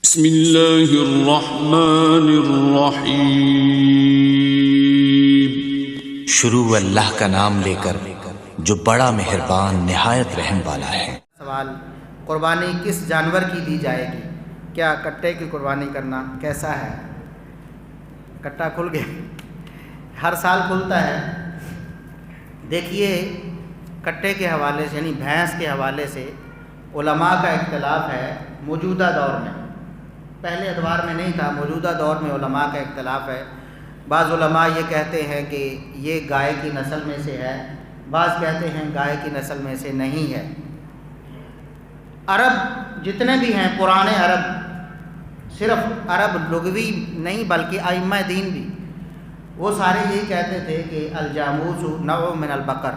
بسم اللہ الرحمن الرحیم۔ شروع اللہ کا نام لے کر جو بڑا مہربان نہایت رحم والا ہے۔ سوال، قربانی کس جانور کی دی جائے گی؟ کیا کٹے کی قربانی کرنا کیسا ہے؟ کٹا کھل گیا، ہر سال کھلتا ہے۔ دیکھیے، کٹے کے حوالے سے یعنی بھینس کے حوالے سے علماء کا اختلاف ہے موجودہ دور میں۔ پہلے ادوار میں نہیں تھا، موجودہ دور میں علماء کا اختلاف ہے۔ بعض علماء یہ کہتے ہیں کہ یہ گائے کی نسل میں سے ہے، بعض کہتے ہیں گائے کی نسل میں سے نہیں ہے۔ عرب جتنے بھی ہیں، پرانے عرب، صرف عرب لغوی نہیں بلکہ ائمہ دین بھی، وہ سارے یہی کہتے تھے کہ الجاموس نوع من البقر،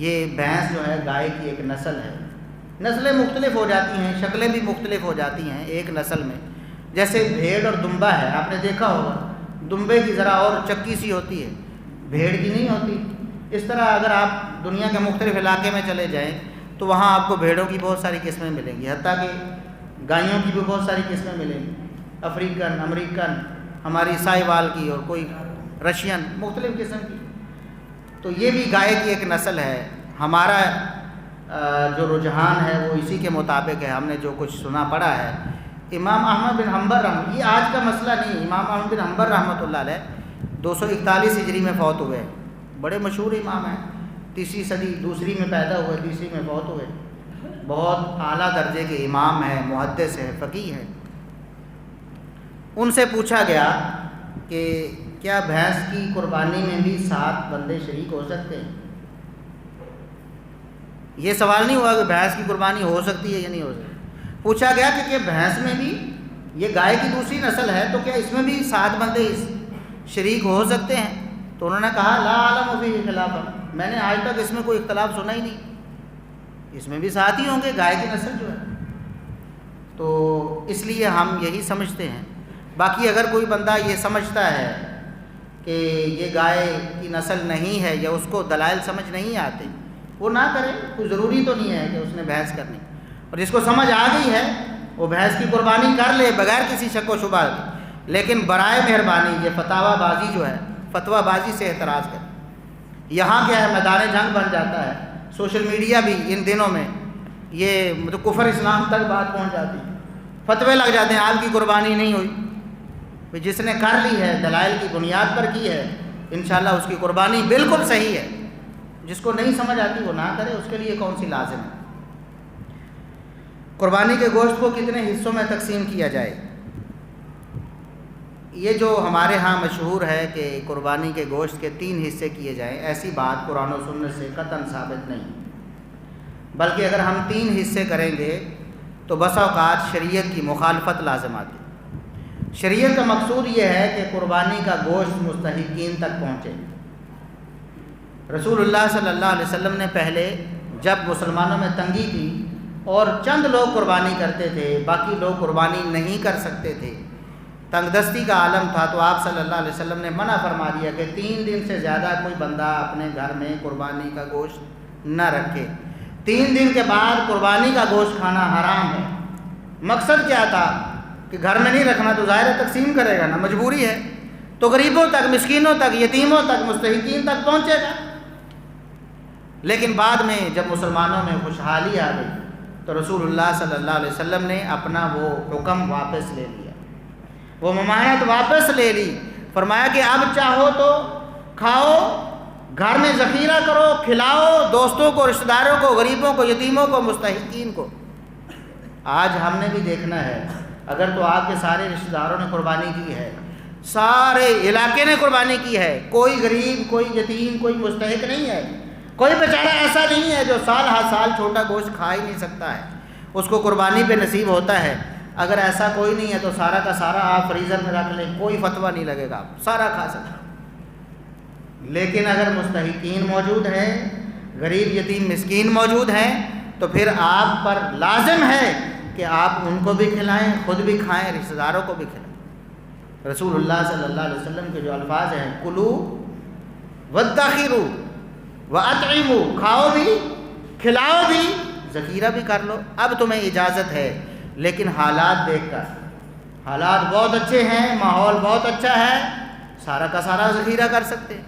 یہ بھینس جو ہے گائے کی ایک نسل ہے۔ نسلیں مختلف ہو جاتی ہیں، شکلیں بھی مختلف ہو جاتی ہیں ایک نسل میں۔ جیسے بھیڑ اور دمبا ہے، آپ نے دیکھا ہوگا، دمبے کی ذرا اور چکی سی ہوتی ہے، بھیڑ کی نہیں ہوتی۔ اس طرح اگر آپ دنیا کے مختلف علاقے میں چلے جائیں تو وہاں آپ کو بھیڑوں کی بہت ساری قسمیں ملیں گی، حتیٰ کہ گائیوں کی بھی بہت ساری قسمیں ملیں گی، افریقن، امریکن، ہماری ساہیوال کی اور کوئی رشین، مختلف قسم کی۔ تو یہ بھی گائے کی ایک نسل ہے۔ ہمارا جو رجحان ہے وہ اسی کے مطابق ہے، ہم نے جو کچھ سنا پڑا ہے۔ امام احمد بن حنبل یہ آج کا مسئلہ نہیں، امام احمد بن حنبل رحمۃ اللہ علیہ 241 ہجری میں فوت ہوئے، بڑے مشہور امام ہیں، تیسری صدی دوسری میں پیدا ہوئے، تیسری میں فوت ہوئے، بہت اعلیٰ درجے کے امام ہیں، محدث ہیں، فقیہ ہیں۔ ان سے پوچھا گیا کہ کیا بھینس کی قربانی میں بھی 7 بندے شریک ہو سکتے ہیں؟ یہ سوال نہیں ہوا کہ بھینس کی قربانی ہو سکتی ہے یا نہیں ہو سکتی، پوچھا گیا کہ کیا بھینس میں بھی، یہ گائے کی دوسری نسل ہے تو کیا اس میں بھی 7 بندے شریک ہو سکتے ہیں؟ تو انہوں نے کہا لا اعلم فیہ خلافا، میں نے آج تک اس میں کوئی اختلاف سنا ہی نہیں، اس میں بھی 7 ہی ہوں گے، گائے کی نسل جو ہے۔ تو اس لیے ہم یہی سمجھتے ہیں۔ باقی اگر کوئی بندہ یہ سمجھتا ہے کہ یہ گائے کی نسل نہیں ہے یا اس کو دلائل سمجھ نہیں آتے، وہ نہ کرے، کوئی ضروری تو نہیں ہے کہ اس نے بھینس کرنی، اور جس کو سمجھ آ گئی ہے وہ بھینس کی قربانی کر لے بغیر کسی شک و شبہ کے، لیکن برائے مہربانی یہ فتویٰ بازی جو ہے، فتویٰ بازی سے احتراز کرے۔ یہاں کیا ہے، میدان جنگ بن جاتا ہے، سوشل میڈیا بھی ان دنوں میں یہ کفر اسلام تک بات پہنچ جاتی ہے، فتوے لگ جاتے ہیں آپ کی قربانی نہیں ہوئی، جس نے کر لی ہے دلائل کی بنیاد پر کی ہے، انشاءاللہ اس کی قربانی بالکل صحیح ہے۔ جس کو نہیں سمجھ آتی وہ نہ کرے، اس کے لیے کون سی لازم ہے۔ قربانی کے گوشت کو کتنے حصوں میں تقسیم کیا جائے؟ یہ جو ہمارے ہاں مشہور ہے کہ قربانی کے گوشت کے 3 حصے کیے جائیں، ایسی بات قرآن و سنت سے قطعاً ثابت نہیں، بلکہ اگر ہم 3 حصے کریں گے تو بسا اوقات شریعت کی مخالفت لازم آتی۔ شریعت کا مقصود یہ ہے کہ قربانی کا گوشت مستحقین تک پہنچے۔ رسول اللہ صلی اللہ علیہ وسلم نے پہلے جب مسلمانوں میں تنگی تھی اور چند لوگ قربانی کرتے تھے، باقی لوگ قربانی نہیں کر سکتے تھے، تنگ دستی کا عالم تھا، تو آپ صلی اللہ علیہ وسلم نے منع فرما دیا کہ 3 دن سے زیادہ کوئی بندہ اپنے گھر میں قربانی کا گوشت نہ رکھے۔ 3 دن کے بعد قربانی کا گوشت کھانا حرام ہے۔ مقصد کیا تھا کہ گھر میں نہیں رکھنا تو ظاہر تقسیم کرے گا نا، مجبوری ہے، تو غریبوں تک، مسکینوں تک، یتیموں تک، مستحقین تک پہنچے گا۔ لیکن بعد میں جب مسلمانوں میں خوشحالی آ گئی تو رسول اللہ صلی اللہ علیہ وسلم نے اپنا وہ حکم واپس لے لیا، وہ ممانعت واپس لے لی، فرمایا کہ اب چاہو تو کھاؤ، گھر میں ذخیرہ کرو، کھلاؤ دوستوں کو، رشتہ داروں کو، غریبوں کو، یتیموں کو، مستحقین کو۔ آج ہم نے بھی دیکھنا ہے، اگر تو آپ کے سارے رشتہ داروں نے قربانی کی ہے، سارے علاقے نے قربانی کی ہے، کوئی غریب، کوئی یتیم، کوئی مستحق نہیں ہے، کوئی بیچارہ ایسا نہیں ہے جو سال ہر سال چھوٹا گوشت کھا ہی نہیں سکتا ہے، اس کو قربانی پہ نصیب ہوتا ہے۔ اگر ایسا کوئی نہیں ہے تو سارا کا سارا آپ فریزر میں رکھ لیں، کوئی فتویٰ نہیں لگے گا، سارا کھا سکتے۔ لیکن اگر مستحقین موجود ہیں، غریب یتیم مسکین موجود ہیں، تو پھر آپ پر لازم ہے کہ آپ ان کو بھی کھلائیں، خود بھی کھائیں، رشتہ داروں کو بھی کھلائیں۔ رسول اللہ صلی اللہ علیہ وسلم کے جو الفاظ ہیں، کلو وادخروا وَأَطْعِمُوا، کھاؤ بھی، کھلاؤ بھی، ذخیرہ بھی کر لو، اب تمہیں اجازت ہے، لیکن حالات دیکھ کر حالات بہت اچھے ہیں، ماحول بہت اچھا ہے، سارا کا سارا ذخیرہ کر سکتے ہیں،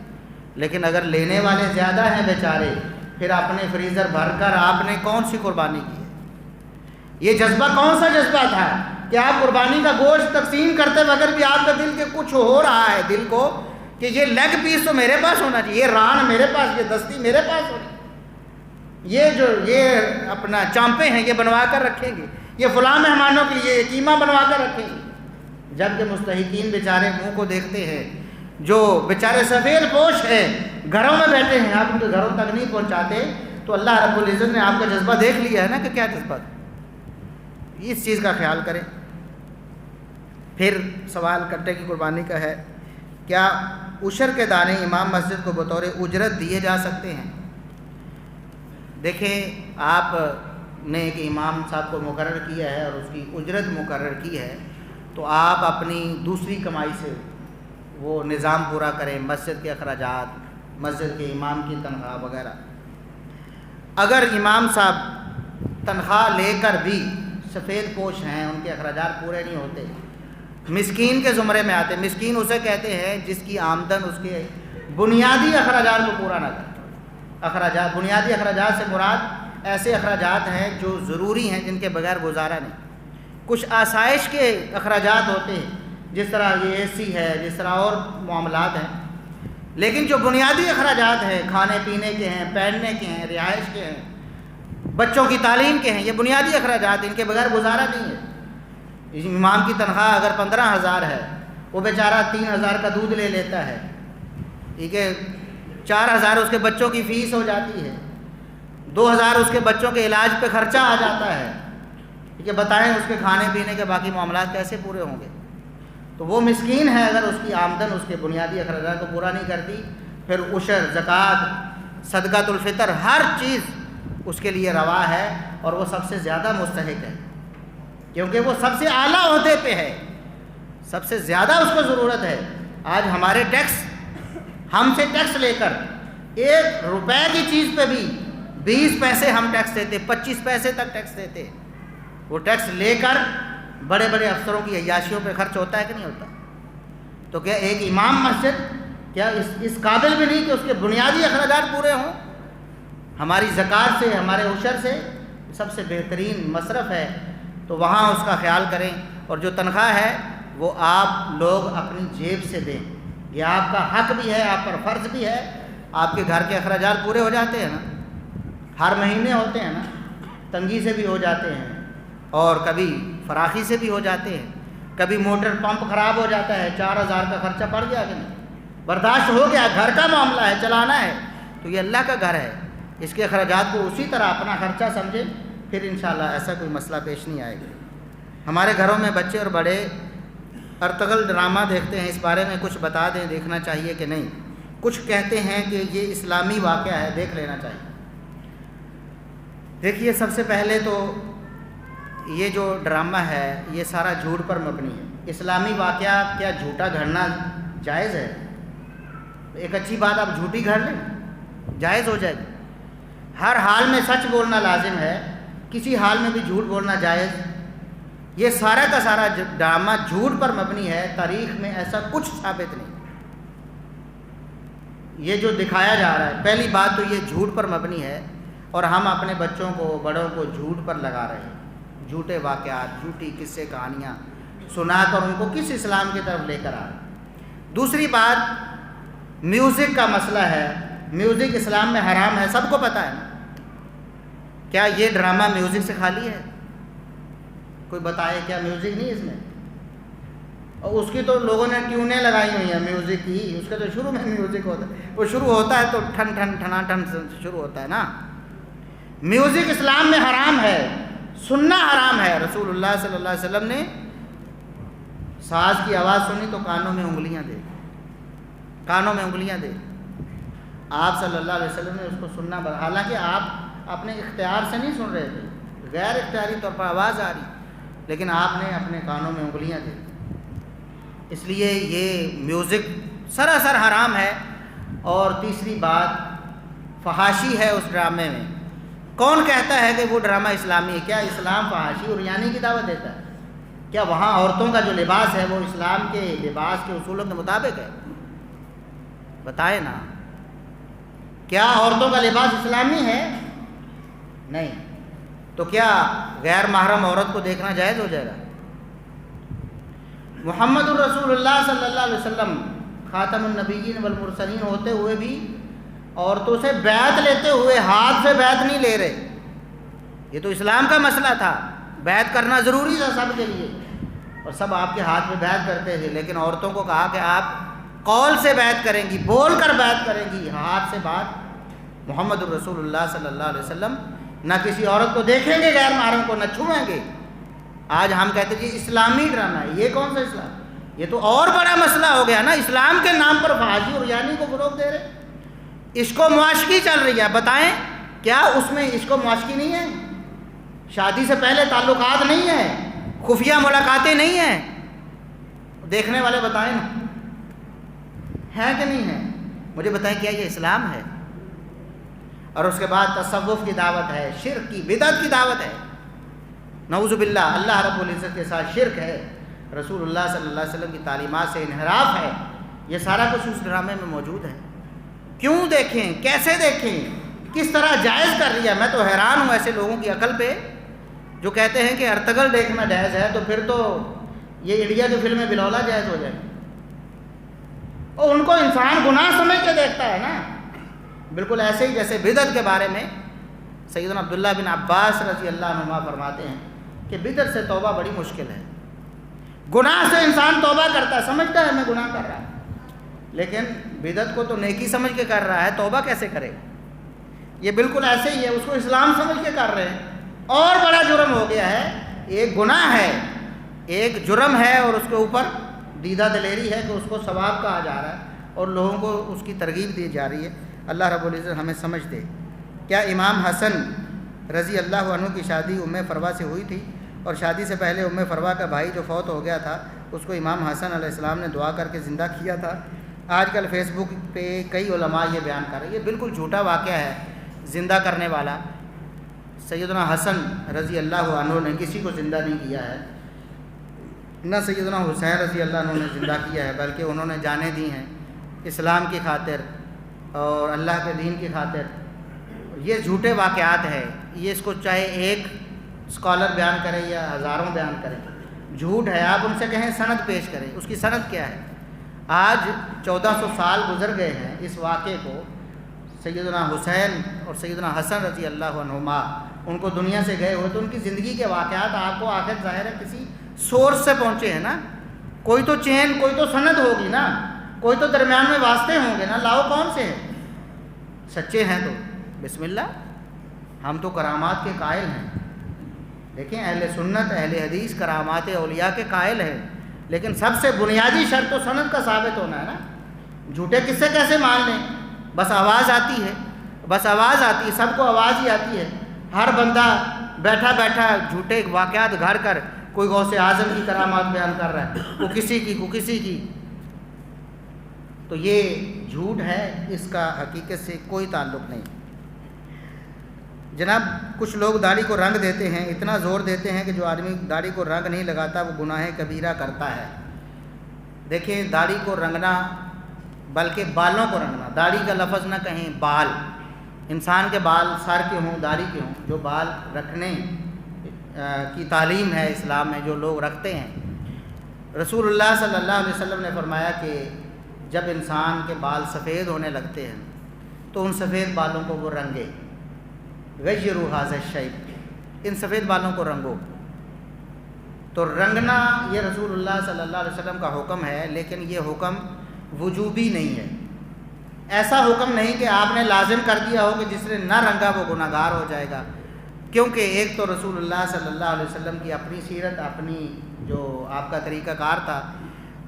لیکن اگر لینے والے زیادہ ہیں بیچارے، پھر اپنے فریزر بھر کر آپ نے کون سی قربانی کی ہے؟ یہ جذبہ کون سا جذبہ تھا کہ آپ قربانی کا گوشت تقسیم کرتے وقت بھی آپ کا دل کے کچھ ہو رہا ہے دل کو کہ یہ لیگ پیس تو میرے پاس ہونا چاہیے، یہ ران میرے پاس، یہ دستی میرے پاس ہونی، یہ اپنا چانپے ہیں یہ بنوا کر رکھیں گے، یہ فلاں مہمانوں کے لیے قیمہ بنوا کر رکھیں گے، جبکہ مستحقین بیچارے منہ کو دیکھتے ہیں، جو بیچارے سفید پوش ہیں گھروں میں بیٹھے ہیں، آپ ان کے گھروں تک نہیں پہنچاتے، تو اللہ رب العزت نے آپ کا جذبہ دیکھ لیا ہے نا کہ کیا جذبہ تھا۔ اس چیز کا خیال کریں۔ پھر سوال کٹے کی قربانی کا ہے، کیا عشر کے دانے امام مسجد کو بطور اجرت دیے جا سکتے ہیں؟ دیکھیں، آپ نے ایک امام صاحب کو مقرر کیا ہے اور اس کی اجرت مقرر کی ہے، تو آپ اپنی دوسری کمائی سے وہ نظام پورا کریں، مسجد کے اخراجات، مسجد کے امام کی تنخواہ وغیرہ۔ اگر امام صاحب تنخواہ لے کر بھی سفید پوش ہیں، ان کے اخراجات پورے نہیں ہوتے، مسکین کے زمرے میں آتے، مسکین اسے کہتے ہیں جس کی آمدن اس کے بنیادی اخراجات کو پورا نہ کرے۔ بنیادی اخراجات سے مراد ایسے اخراجات ہیں جو ضروری ہیں، جن کے بغیر گزارا نہیں۔ کچھ آسائش کے اخراجات ہوتے ہیں، جس طرح یہ اے سی ہے، جس طرح اور معاملات ہیں، لیکن جو بنیادی اخراجات ہیں، کھانے پینے کے ہیں، پہننے کے ہیں، رہائش کے ہیں، بچوں کی تعلیم کے ہیں، یہ بنیادی اخراجات، ان کے بغیر گزارا نہیں ہے۔ امام کی تنخواہ اگر 15,000 ہے، وہ بیچارہ 3,000 کا دودھ لے لیتا ہے، ٹھیک ہے، 4,000 اس کے بچوں کی فیس ہو جاتی ہے، 2,000 اس کے بچوں کے علاج پہ خرچہ آ جاتا ہے، ٹھیک ہے، بتائیں اس کے کھانے پینے کے باقی معاملات کیسے پورے ہوں گے؟ تو وہ مسکین ہے اگر اس کی آمدن اس کے بنیادی اخراجات کو پورا نہیں کرتی، پھر عشر، زکوٰۃ، صدقۃ الفطر، ہر چیز اس کے لیے روا ہے، اور وہ سب سے زیادہ مستحق ہے، کیونکہ وہ سب سے اعلیٰ عہدے پہ ہے، سب سے زیادہ اس کو ضرورت ہے۔ آج ہمارے ٹیکس، ہم سے ٹیکس لے کر 1 روپے کی چیز پہ بھی 20 پیسے ہم ٹیکس دیتے، 25 پیسے تک ٹیکس دیتے، وہ ٹیکس لے کر بڑے بڑے افسروں کی عیاشیوں پہ خرچ ہوتا ہے کہ نہیں ہوتا؟ تو کیا ایک امام مسجد کیا اس قابل بھی نہیں کہ اس کے بنیادی اخراجات پورے ہوں؟ ہماری زکوٰۃ سے، ہمارے عشر سے سب سے بہترین مصرف ہے، تو وہاں اس کا خیال کریں، اور جو تنخواہ ہے وہ آپ لوگ اپنی جیب سے دیں، یہ آپ کا حق بھی ہے، آپ پر فرض بھی ہے۔ آپ کے گھر کے اخراجات پورے ہو جاتے ہیں نا، ہر مہینے ہوتے ہیں نا، تنگی سے بھی ہو جاتے ہیں، اور کبھی فراخی سے بھی ہو جاتے ہیں، کبھی موٹر پمپ خراب ہو جاتا ہے، 4,000 کا خرچہ پڑ گیا کہ نہیں، برداشت ہو گیا، گھر کا معاملہ ہے، چلانا ہے، تو یہ اللہ کا گھر ہے، اس کے اخراجات کو اسی طرح اپنا خرچہ سمجھیں، پھر انشاءاللہ ایسا کوئی مسئلہ پیش نہیں آئے گا۔ ہمارے گھروں میں بچے اور بڑے ارطغرل ڈرامہ دیکھتے ہیں، اس بارے میں کچھ بتا دیں، دیکھنا چاہیے کہ نہیں؟ کچھ کہتے ہیں کہ یہ اسلامی واقعہ ہے، دیکھ لینا چاہیے۔ دیکھیے، سب سے پہلے تو یہ جو ڈرامہ ہے یہ سارا جھوٹ پر مبنی ہے۔ اسلامی واقعہ کیا جھوٹا گھڑنا جائز ہے؟ ایک اچھی بات آپ جھوٹی گھڑ لیں، جائز ہو جائے گی۔ ہر حال میں سچ بولنا لازم ہے، کسی حال میں بھی جھوٹ بولنا جائز۔ یہ سارا کا سارا ڈرامہ جھوٹ پر مبنی ہے، تاریخ میں ایسا کچھ ثابت نہیں۔ یہ جو دکھایا جا رہا ہے، پہلی بات تو یہ جھوٹ پر مبنی ہے، اور ہم اپنے بچوں کو، بڑوں کو جھوٹ پر لگا رہے ہیں، جھوٹے واقعات، جھوٹی قصے کہانیاں سنا کر ان کو کس اسلام کی طرف لے کر آ رہے ہیں۔ دوسری بات، میوزک کا مسئلہ ہے، میوزک اسلام میں حرام ہے، سب کو پتہ ہے نا۔ کیا یہ ڈرامہ میوزک سے خالی ہے؟ کوئی بتائے، کیا میوزک نہیں اس میں؟ اور اس کی تو لوگوں نے ٹیونیں لگائی ہوئی ہیں میوزک کی، اس کے تو شروع میں میوزک ہوتا ہے، وہ شروع ہوتا ہے تو ٹھن ٹھن ٹھنا ٹھن سے شروع ہوتا ہے نا۔ میوزک اسلام میں حرام ہے، سننا حرام ہے۔ رسول اللہ صلی اللہ علیہ وسلم نے ساز کی آواز سنی تو کانوں میں انگلیاں دے، کانوں میں انگلیاں دے۔ آپ صلی اللہ علیہ وسلم نے اس کو سننا، حالانکہ آپ اپنے اختیار سے نہیں سن رہے تھے، غیر اختیاری طور پر آواز آ رہی، لیکن آپ نے اپنے کانوں میں انگلیاں دی۔ اس لیے یہ میوزک سراسر حرام ہے۔ اور تیسری بات، فحاشی ہے اس ڈرامے میں۔ کون کہتا ہے کہ وہ ڈرامہ اسلامی ہے؟ کیا اسلام فحاشی اور یعنی کی دعوت دیتا ہے؟ کیا وہاں عورتوں کا جو لباس ہے وہ اسلام کے لباس کے اصولوں کے مطابق ہے؟ بتائیں نا، کیا عورتوں کا لباس اسلامی ہے؟ نہیں۔ تو کیا غیر محرم عورت کو دیکھنا جائز ہو جائے گا؟ محمد الرسول اللہ صلی اللہ علیہ وسلم خاتم النبیین والمرسلین ہوتے ہوئے بھی عورتوں سے بیعت لیتے ہوئے ہاتھ سے بیعت نہیں لے رہے۔ یہ تو اسلام کا مسئلہ تھا، بیعت کرنا ضروری تھا سب کے لیے، اور سب آپ کے ہاتھ میں بیعت کرتے تھے، لیکن عورتوں کو کہا کہ آپ قول سے بیعت کریں گی، بول کر بیعت کریں گی، ہاتھ سے بات۔ محمد الرسول اللہ صلی اللہ علیہ وسلم نہ کسی عورت کو دیکھیں گے غیر محرم کو، نہ چھوئیں گے۔ آج ہم کہتے ہیں یہ اسلامی ڈرامہ ہے، یہ کون سا اسلام؟ یہ تو اور بڑا مسئلہ ہو گیا نا، اسلام کے نام پر فحاشی اور یعنی کو فروغ دے رہے، عشق و معاشقی چل رہی ہے۔ بتائیں کیا اس میں عشق و معاشقی نہیں ہے؟ شادی سے پہلے تعلقات نہیں ہیں، خفیہ ملاقاتیں نہیں ہیں؟ دیکھنے والے بتائیں نا، ہیں کہ نہیں ہیں؟ مجھے بتائیں کیا یہ اسلام ہے؟ اور اس کے بعد تصوف کی دعوت ہے، شرک کی بدعت کی دعوت ہے، نعوذ باللہ، اللہ رب العزت کے ساتھ شرک ہے، رسول اللہ صلی اللہ علیہ وسلم کی تعلیمات سے انحراف ہے۔ یہ سارا کچھ اس ڈرامے میں موجود ہے۔ کیوں دیکھیں؟ کیسے دیکھیں؟ کس طرح جائز کر رہی ہے؟ میں تو حیران ہوں ایسے لوگوں کی عقل پہ جو کہتے ہیں کہ ارطغرل دیکھنا جائز ہے، تو پھر تو یہ انڈیا کی فلمیں بلولا جائز ہو جائے، اور ان کو انسان گناہ سمجھ کے دیکھتا ہے نا، بالکل ایسے ہی جیسے بدعت کے بارے میں سیدنا عبداللہ بن عباس رضی اللہ عنہما فرماتے ہیں کہ بدعت سے توبہ بڑی مشکل ہے۔ گناہ سے انسان توبہ کرتا ہے، سمجھتا ہے میں گناہ کر رہا ہوں، لیکن بدعت کو تو نیکی سمجھ کے کر رہا ہے، توبہ کیسے کرے؟ یہ بالکل ایسے ہی ہے، اس کو اسلام سمجھ کے کر رہے ہیں، اور بڑا جرم ہو گیا ہے۔ ایک گناہ ہے، ایک جرم ہے، اور اس کے اوپر دیدہ دلیری ہے کہ اس کو ثواب کہا جا رہا ہے اور لوگوں کو اس کی ترغیب دی جا رہی ہے۔ اللہ رب العزت ہمیں سمجھ دے۔ کیا امام حسن رضی اللہ عنہ کی شادی ام فروا سے ہوئی تھی، اور شادی سے پہلے ام فروا کا بھائی جو فوت ہو گیا تھا اس کو امام حسن علیہ السلام نے دعا کر کے زندہ کیا تھا؟ آج کل فیس بک پہ کئی علماء یہ بیان کر رہے ہیں، یہ بالکل جھوٹا واقعہ ہے۔ زندہ کرنے والا سیدنا حسن رضی اللہ عنہ نے کسی کو زندہ نہیں کیا ہے، نہ سیدنا حسین رضی اللہ عنہ نے زندہ کیا ہے، بلکہ انہوں نے جانیں دی ہیں اسلام کی خاطر اور اللہ کے دین کی خاطر۔ یہ جھوٹے واقعات ہیں، یہ اس کو چاہے ایک اسکالر بیان کرے یا ہزاروں بیان کریں، جھوٹ ہے۔ آپ ان سے کہیں سند پیش کریں، اس کی سند کیا ہے؟ آج 1400 سال گزر گئے ہیں اس واقعے کو، سیدنا حسین اور سیدنا حسن رضی اللہ عنہما ان کو دنیا سے گئے ہوئے، تو ان کی زندگی کے واقعات آپ کو آخر ظاہر ہے کسی سورس سے پہنچے ہیں نا، کوئی تو چین، کوئی تو سند ہوگی نا، کوئی تو درمیان میں واسطے ہوں گے نا، لاؤ کون سے ہیں؟ سچے ہیں تو بسم اللہ، ہم تو کرامات کے قائل ہیں۔ دیکھیں اہل سنت اہل حدیث کرامات اولیاء کے قائل ہیں، لیکن سب سے بنیادی شرط تو سند کا ثابت ہونا ہے نا۔ جھوٹے قصے کیسے مان لیں؟ بس آواز آتی ہے، بس آواز آتی ہے، سب کو آواز ہی آتی ہے، ہر بندہ بیٹھا بیٹھا جھوٹے واقعات گھڑ کر کوئی غوث اعظم کی کرامات بیان کر رہا ہے، وہ کسی کی، کو کسی کی۔ تو یہ جھوٹ ہے، اس کا حقیقت سے کوئی تعلق نہیں۔ جناب کچھ لوگ داڑھی کو رنگ دیتے ہیں، اتنا زور دیتے ہیں کہ جو آدمی داڑھی کو رنگ نہیں لگاتا وہ گناہ کبیرہ کرتا ہے۔ دیکھیں داڑھی کو رنگنا، بلکہ بالوں کو رنگنا، داڑھی کا لفظ نہ کہیں، بال، انسان کے بال سر کے ہوں، داڑھی کے ہوں، جو بال رکھنے کی تعلیم ہے اسلام میں جو لوگ رکھتے ہیں۔ رسول اللہ صلی اللہ علیہ وسلم نے فرمایا کہ جب انسان کے بال سفید ہونے لگتے ہیں تو ان سفید بالوں کو وہ رنگے، غیروا ھذا الشیب، ان سفید بالوں کو رنگو۔ تو رنگنا یہ رسول اللہ صلی اللہ علیہ وسلم کا حکم ہے، لیکن یہ حکم وجوبی نہیں ہے۔ ایسا حکم نہیں کہ آپ نے لازم کر دیا ہو کہ جس نے نہ رنگا وہ گناہ گار ہو جائے گا، کیونکہ ایک تو رسول اللہ صلی اللہ علیہ وسلم کی اپنی سیرت، اپنی جو آپ کا طریقہ کار تھا،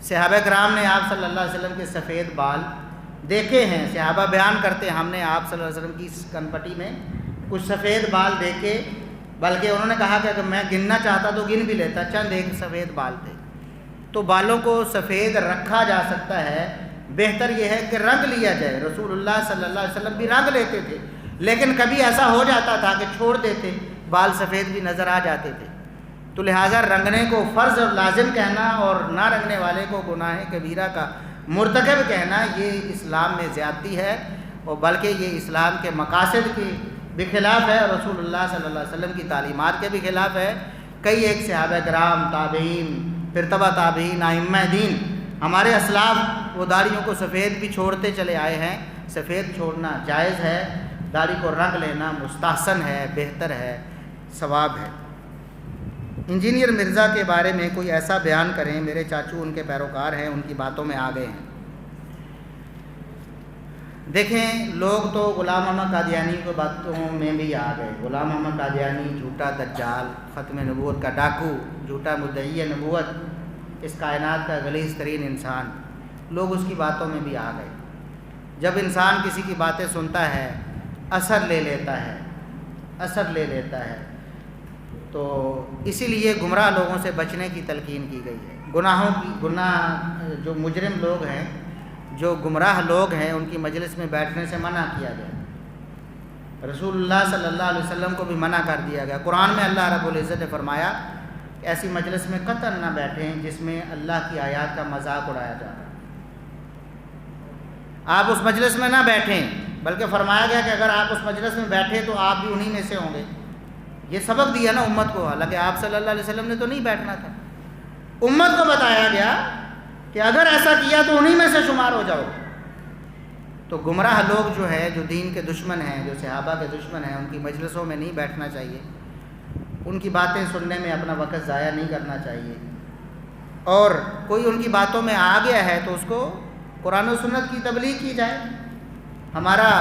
صحابہ کرام نے آپ صلی اللہ علیہ وسلم کے سفید بال دیکھے ہیں، صحابہ بیان کرتے ہیں ہم نے آپ صلی اللہ علیہ وسلم کی کنپٹی میں کچھ سفید بال دیکھے، بلکہ انہوں نے کہا کہ اگر میں گننا چاہتا تو گن بھی لیتا، چند ایک سفید بال تھے۔ تو بالوں کو سفید رکھا جا سکتا ہے، بہتر یہ ہے کہ رنگ لیا جائے۔ رسول اللہ صلی اللہ علیہ وسلم بھی رنگ لیتے تھے، لیکن کبھی ایسا ہو جاتا تھا کہ چھوڑ دیتے، بال سفید بھی نظر آ جاتے تھے۔ تو لہٰذا رنگنے کو فرض اور لازم کہنا اور نہ رنگنے والے کو گناہ کبیرہ کا مرتکب کہنا یہ اسلام میں زیادتی ہے، اور بلکہ یہ اسلام کے مقاصد کے بھی خلاف ہے اور رسول اللہ صلی اللہ علیہ وسلم کی تعلیمات کے بھی خلاف ہے۔ کئی ایک صحابہ کرام، تابعین، پھر تبع تابعین، ائمہ دین، ہمارے اسلاف وہ داڑھیوں کو سفید بھی چھوڑتے چلے آئے ہیں۔ سفید چھوڑنا جائز ہے، داڑھی کو رنگ لینا مستحسن ہے، بہتر ہے، ثواب ہے۔ انجینئر مرزا کے بارے میں کوئی ایسا بیان کریں، میرے چاچو ان کے پیروکار ہیں، ان کی باتوں میں آ گئے ہیں۔ دیکھیں، لوگ تو غلام احمد قادیانی کو باتوں میں بھی آ گئے۔ غلام احمد قادیانی جھوٹا دجال، ختم نبوت کا ڈاکو، جھوٹا مدعی نبوت، اس کائنات کا غلیظ ترین انسان، لوگ اس کی باتوں میں بھی آ گئے۔ جب انسان کسی کی باتیں سنتا ہے، اثر لے لیتا ہے تو اسی لیے گمراہ لوگوں سے بچنے کی تلقین کی گئی ہے۔ گناہ جو مجرم لوگ ہیں، جو گمراہ لوگ ہیں، ان کی مجلس میں بیٹھنے سے منع کیا گیا۔ رسول اللہ صلی اللہ علیہ وسلم کو بھی منع کر دیا گیا۔ قرآن میں اللہ رب العزت نے فرمایا کہ ایسی مجلس میں قطعاً نہ بیٹھیں جس میں اللہ کی آیات کا مذاق اڑایا جا رہا ہے۔ آپ اس مجلس میں نہ بیٹھیں، بلکہ فرمایا گیا کہ اگر آپ اس مجلس میں بیٹھے تو آپ بھی انہی میں سے ہوں گے۔ یہ سبق دیا نا امت کو، حالانکہ آپ صلی اللہ علیہ وسلم نے تو نہیں بیٹھنا تھا۔ امت کو بتایا گیا کہ اگر ایسا کیا تو انہی میں سے شمار ہو جاؤ۔ تو گمراہ لوگ جو ہے، جو دین کے دشمن ہیں، جو صحابہ کے دشمن ہیں، ان کی مجلسوں میں نہیں بیٹھنا چاہیے، ان کی باتیں سننے میں اپنا وقت ضائع نہیں کرنا چاہیے، اور کوئی ان کی باتوں میں آ گیا ہے تو اس کو قرآن و سنت کی تبلیغ کی جائے۔ ہمارا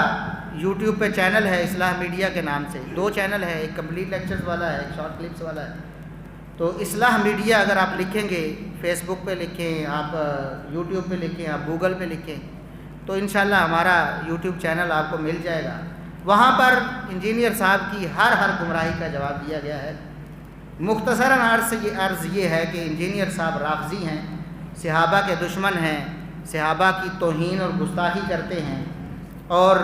یوٹیوب پہ چینل ہے اصلاح میڈیا کے نام سے، 2 چینل ہے، ایک کمپلیٹ لیکچرز والا ہے، ایک شارٹ کلپس والا ہے۔ تو اصلاح میڈیا اگر آپ لکھیں گے، فیس بک پہ لکھیں، آپ یوٹیوب پہ لکھیں، آپ گوگل پہ لکھیں، تو انشاءاللہ ہمارا یوٹیوب چینل آپ کو مل جائے گا۔ وہاں پر انجینئر صاحب کی ہر گمراہی کا جواب دیا گیا ہے۔ مختصراً عرض یہ ہے کہ انجینئر صاحب رافضی ہیں، صحابہ کے دشمن ہیں، صحابہ کی توہین اور گستاخی کرتے ہیں، اور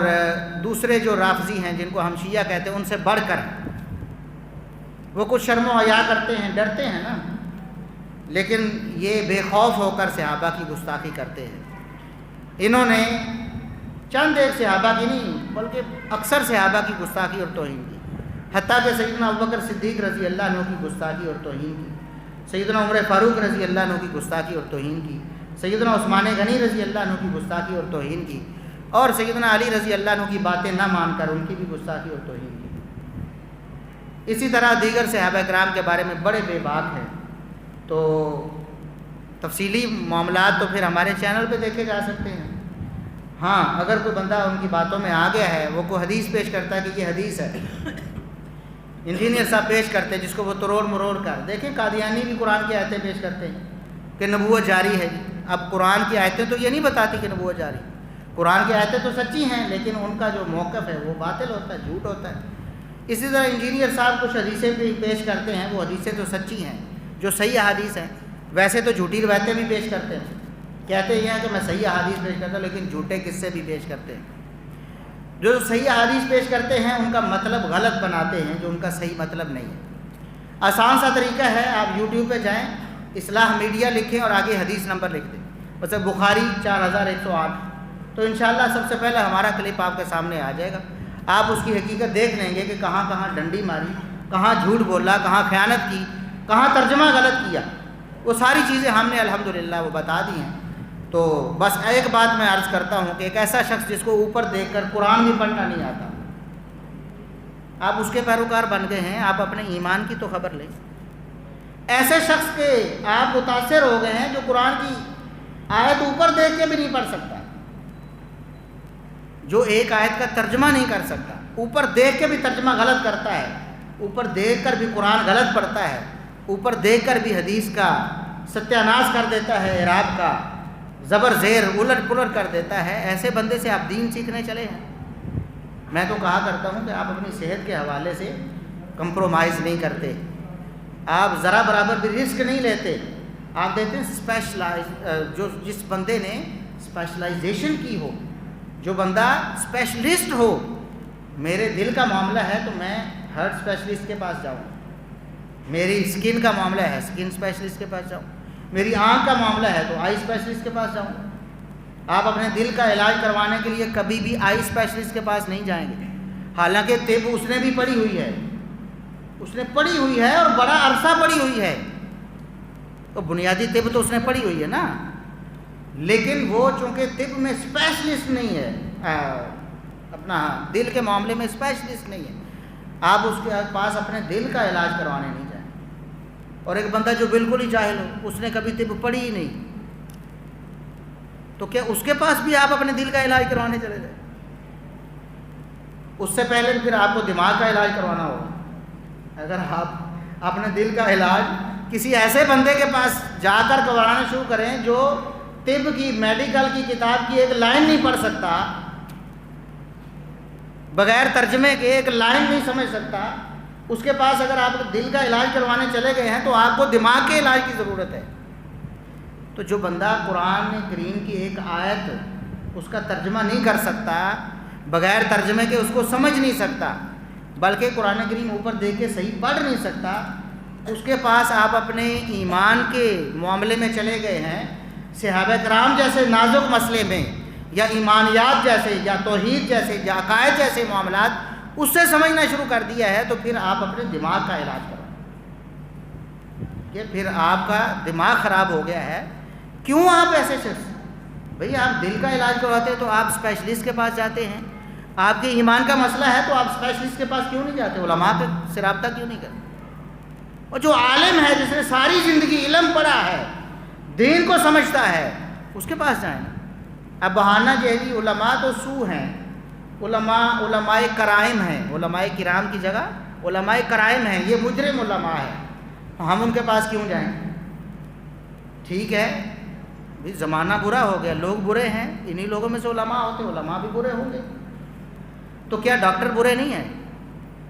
دوسرے جو رافضی ہیں جن کو ہم شیعہ کہتے ہیں ان سے بڑھ کر وہ کچھ شرم و حیا کرتے ہیں، ڈرتے ہیں نا، لیکن یہ بے خوف ہو کر صحابہ کی گستاخی کرتے ہیں۔ انہوں نے چند ایک صحابہ کی نہیں بلکہ اکثر صحابہ کی گستاخی اور توہین کی، حتیٰ کہ سیدنا ابوبکر صدیق رضی اللہ عنہ کی گستاخی اور توہین کی، سیدنا عمر فاروق رضی اللہ عنہ کی گستاخی اور توہین کی، سیدنا عثمان غنی رضی اللہ عنہ کی گستاخی اور توہین کی، اور سیدنا علی رضی اللہ عنہ کی باتیں نہ مان کر ان کی بھی گستاخی اور توہین کی۔ اسی طرح دیگر صحابہ کرام کے بارے میں بڑے بے باک ہیں۔ تو تفصیلی معاملات تو پھر ہمارے چینل پہ دیکھے جا سکتے ہیں۔ ہاں، اگر کوئی بندہ ان کی باتوں میں آ گیا ہے، وہ کوئی حدیث پیش کرتا ہے کہ یہ حدیث ہے، انجینئر صاحب پیش کرتے ہیں جس کو وہ تروڑ مروڑ کر دیکھیں، قادیانی بھی قرآن کی آیتیں پیش کرتے ہیں کہ نبوت جاری ہے۔ اب قرآن کی آیتیں تو یہ نہیں بتاتی کہ نبوت جاری، قرآن کی آیتیں تو سچی ہیں، لیکن ان کا جو موقف ہے وہ باطل ہوتا ہے، جھوٹ ہوتا ہے۔ اسی طرح انجینئر صاحب کچھ حدیثیں بھی پیش کرتے ہیں، وہ حدیثیں تو سچی ہیں، جو صحیح احادیث ہیں، ویسے تو جھوٹی روایتیں بھی پیش کرتے ہیں، کہتے یہ ہیں کہ میں صحیح احادیث پیش کرتا ہوں، لیکن جھوٹے قصے بھی پیش کرتے ہیں۔ جو صحیح احادیث پیش کرتے ہیں ان کا مطلب غلط بناتے ہیں، جو ان کا صحیح مطلب نہیں ہے۔ آسان سا طریقہ ہے، آپ یوٹیوب پہ جائیں، اصلاح میڈیا لکھیں اور آگے حدیث نمبر لکھ دیں، مثلا بخاری 4108، تو انشاءاللہ سب سے پہلے ہمارا کلپ آپ کے سامنے آ جائے گا۔ آپ اس کی حقیقت دیکھ لیں گے کہ کہاں کہاں ڈنڈی ماری، کہاں جھوٹ بولا، کہاں خیانت کی، کہاں ترجمہ غلط کیا، وہ ساری چیزیں ہم نے الحمدللہ وہ بتا دی ہیں۔ تو بس ایک بات میں عرض کرتا ہوں کہ ایک ایسا شخص جس کو اوپر دیکھ کر قرآن بھی پڑھنا نہیں آتا، آپ اس کے پیروکار بن گئے ہیں، آپ اپنے ایمان کی تو خبر لیں۔ ایسے شخص کے آپ متاثر ہو گئے ہیں جو قرآن کی آیت اوپر دیکھ کے بھی نہیں پڑھ سکتا، جو ایک آیت کا ترجمہ نہیں کر سکتا، اوپر دیکھ کے بھی ترجمہ غلط کرتا ہے، اوپر دیکھ کر بھی قرآن غلط پڑھتا ہے، اوپر دیکھ کر بھی حدیث کا ستیہ ناش کر دیتا ہے، اعراب کا زبر زیر الٹ پلٹ کر دیتا ہے۔ ایسے بندے سے آپ دین سیکھنے چلے ہیں؟ میں تو کہا کرتا ہوں کہ آپ اپنی صحت کے حوالے سے کمپرومائز نہیں کرتے، آپ ذرا برابر بھی رسک نہیں لیتے، آپ دیتے ہیں جو جس بندے نے اسپیشلائزیشن کی ہو، جو بندہ اسپیشلسٹ ہو۔ میرے دل کا معاملہ ہے تو میں ہر اسپیشلسٹ کے پاس جاؤں، میری اسکن کا معاملہ ہے اسکن اسپیشلسٹ کے پاس جاؤں، میری آنکھ کا معاملہ ہے تو آئی اسپیشلسٹ کے پاس جاؤں. آپ اپنے دل کا علاج کروانے کے لیے کبھی بھی آئی اسپیشلسٹ کے پاس نہیں جائیں گے، حالانکہ طب اس نے بھی پڑھی ہوئی ہے، اس نے پڑھی ہوئی ہے اور بڑا عرصہ پڑھی ہوئی ہے. تو بنیادی طب تو اس نے پڑھی ہوئی ہے نا، لیکن وہ چونکہ طب میں اسپیشلسٹ نہیں ہے، اپنا دل کے معاملے میں اسپیشلسٹ نہیں ہے، آپ اس کے پاس اپنے دل کا علاج کروانے نہیں جائیں. اور ایک بندہ جو بالکل ہی جاہل ہو، اس نے کبھی طب پڑھی ہی نہیں، تو کیا اس کے پاس بھی آپ اپنے دل کا علاج کروانے چلے جائیں؟ اس سے پہلے پھر آپ کو دماغ کا علاج کروانا ہوگا. اگر آپ اپنے دل کا علاج کسی ایسے بندے کے پاس جا کر کروانا شروع کریں جو طب کی میڈیکل کی کتاب کی ایک لائن نہیں پڑھ سکتا، بغیر ترجمے کے ایک لائن نہیں سمجھ سکتا، اس کے پاس اگر آپ دل کا علاج کروانے چلے گئے ہیں تو آپ کو دماغ کے علاج کی ضرورت ہے. تو جو بندہ قرآن کریم کی ایک آیت اس کا ترجمہ نہیں کر سکتا، بغیر ترجمے کے اس کو سمجھ نہیں سکتا، بلکہ قرآن کریم اوپر دیکھ کے صحیح پڑھ نہیں سکتا، اس کے پاس آپ اپنے ایمان کے معاملے میں چلے گئے ہیں، صحابہ کرام جیسے نازک مسئلے میں، یا ایمانیات جیسے، یا توحید جیسے، یا عقائد جیسے معاملات اس سے سمجھنا شروع کر دیا ہے، تو پھر آپ اپنے دماغ کا علاج کریں، کہ پھر آپ کا دماغ خراب ہو گیا ہے. کیوں آپ ایسے شخص، بھئی آپ دل کا علاج کرواتے تو آپ اسپیشلسٹ کے پاس جاتے ہیں، آپ کے ایمان کا مسئلہ ہے تو آپ اسپیشلسٹ کے پاس کیوں نہیں جاتے، علماء سے رابطہ کیوں نہیں کرتے؟ اور جو عالم ہے، جس نے ساری زندگی علم پڑھا ہے، دین کو سمجھتا ہے، اس کے پاس جائیں. اب بہانہ جہلی علماء تو سو ہیں، علماء کرائم ہیں، علماء کرام کی جگہ علماء کرائم ہیں، یہ مجرم علماء ہیں، ہم ان کے پاس کیوں جائیں؟ ٹھیک ہے بھی زمانہ برا ہو گیا، لوگ برے ہیں، انہی لوگوں میں سے علماء ہوتے، علماء بھی برے ہوں گے. تو کیا ڈاکٹر برے نہیں ہیں؟